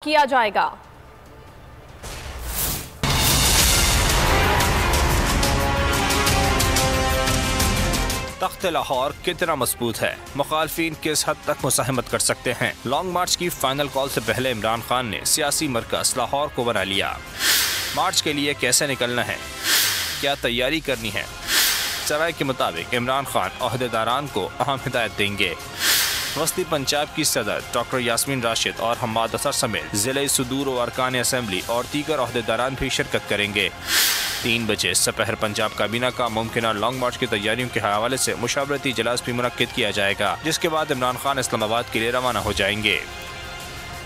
किया जाएगा। तख्त लाहौर कितना मजबूत है, मुखालफिन किस हद तक मुसाहमत कर सकते हैं। लॉन्ग मार्च की फाइनल कॉल से पहले इमरान खान ने सियासी मरकज लाहौर को बना लिया। मार्च के लिए कैसे निकलना है, क्या तैयारी करनी है। सराय के मुताबिक इमरान खान अहदेदारान को अहम हिदायत देंगे। वस्ती पंजाब की सदर डॉक्टर यास्मीन राशिद और हम्माद असर समेत जिले सुदूर और अरकान असम्बली और दीगर अहदेदारान भी शिरकत करेंगे। 3 बजे सपहर पंजाब काबीना का मुमकिन लॉन्ग मार्च की तैयारियों के हवाले से मुशावरती इजलास भी मुनक्किद किया जाएगा, जिसके बाद इमरान खान इस्लामाबाद के लिए रवाना हो जाएंगे।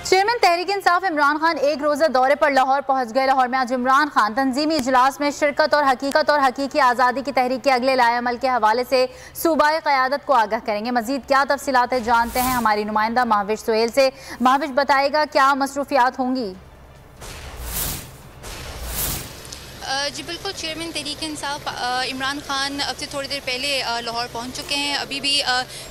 चेयरमैन तहरीक इंसाफ इमरान खान एक रोज़ा दौरे पर लाहौर पहुंच गए। लाहौर में आज इमरान खान तंजीमी इजलास में शिरकत और हकीकी आज़ादी की तहरीक के अगले लाएअमल के हवाले से सूबाई क़यादत को आगाह करेंगे। मज़ीद क्या तफसीलात जानते हैं हमारी नुमाइंदा महाविश सुहेल से। महाविश बताएगा क्या मसरूफियात होंगी। जी बिल्कुल, चेयरमैन तहरीक इंसाफ इमरान खान अब से थोड़ी देर पहले लाहौर पहुंच चुके हैं। अभी भी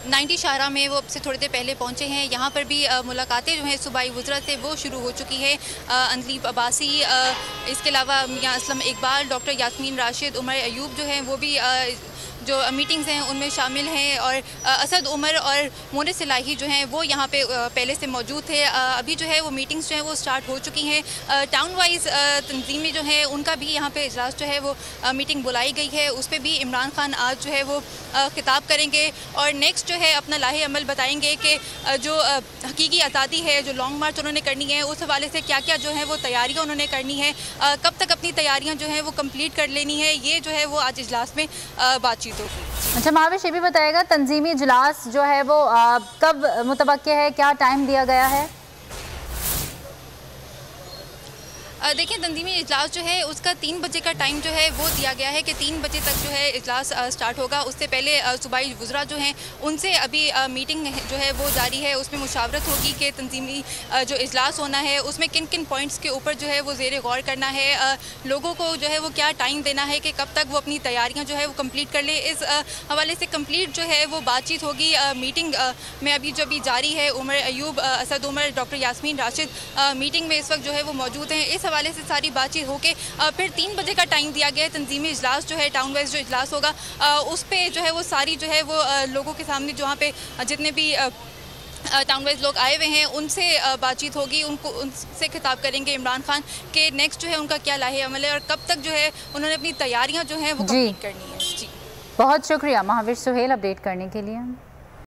90 शाहरा में वो अब से थोड़ी देर पहले पहुंचे हैं। यहाँ पर भी मुलाकातें जो हैं सूबाई वज़रा से वो शुरू हो चुकी है। अंदलीब अब्बासी, इसके अलावा मियां असलम इकबाल, डॉक्टर यास्मीन राशिद, उमर अयूब जो हैं वो भी जो मीटिंग्स हैं उनमें शामिल हैं, और असद उमर और मोनिस सिलाही जो हैं वो यहाँ पे पहले से मौजूद थे। अभी जो है वो मीटिंग्स जो हैं वो स्टार्ट हो चुकी हैं। टाउन वाइज तंजीमें जो हैं उनका भी यहाँ पे इजलास जो है वो मीटिंग बुलाई गई है। उस पर भी इमरान खान आज जो है वो खिताब करेंगे और नेक्स्ट जो है अपना लाहे अमल बताएंगे कि जो हकीकी आज़ादी है, जो लॉन्ग मार्च उन्होंने करनी है, उस हवाले से क्या क्या जो है वो तैयारियाँ उन्होंने करनी है, कब तक अपनी तैयारियाँ जो हैं वो कम्प्लीट कर लेनी है, ये जो है वो आज इजलास में बातचीत। अच्छा महाविश, ये भी बताएगा तंजीमी इजलास जो है वो कब मुतवक्के है, क्या टाइम दिया गया है? देखिए, तंजीमी इजलास जो है उसका 3 बजे का टाइम जो है वो दिया गया है कि 3 बजे तक जो है इजलास स्टार्ट होगा। उससे पहले सूबाई वज़रा जो हैं उनसे अभी मीटिंग जो है वो जारी है। उसमें मुशावरत होगी कि तंजीमी जो इजलास होना है उसमें किन किन पॉइंट्स के ऊपर जो है वो ज़ेर गौर करना है, लोगों को जो है वो क्या टाइम देना है कि कब तक वो अपनी तैयारियाँ जो है वो कम्प्लीट कर ले। इस हवाले से कम्प्लीट जो है वो बातचीत होगी। मीटिंग में अभी जो भी जारी है, उमर अयूब, असद उमर, डॉक्टर यास्मीन राशिद मीटिंग में इस वक्त जो है वो मौजूद हैं। इस हवाले से सारी बातचीत होके फिर 3 बजे का टाइम दिया गया है। तंजीमी इजलास जो है टाउन वाइज जो इजलास होगा उस पे जो है वो सारी जो है वो लोगों के सामने जो वहाँ पे जितने भी टाउन वाइज लोग आए हुए हैं उनसे बातचीत होगी। उनसे खिताब करेंगे इमरान खान के नेक्स्ट जो है उनका क्या लाहे अमल है और कब तक जो है उन्होंने अपनी तैयारियाँ जो हैं वो कंप्लीट करनी है। जी बहुत शुक्रिया महाविश सुहेल अपडेट करने के लिए।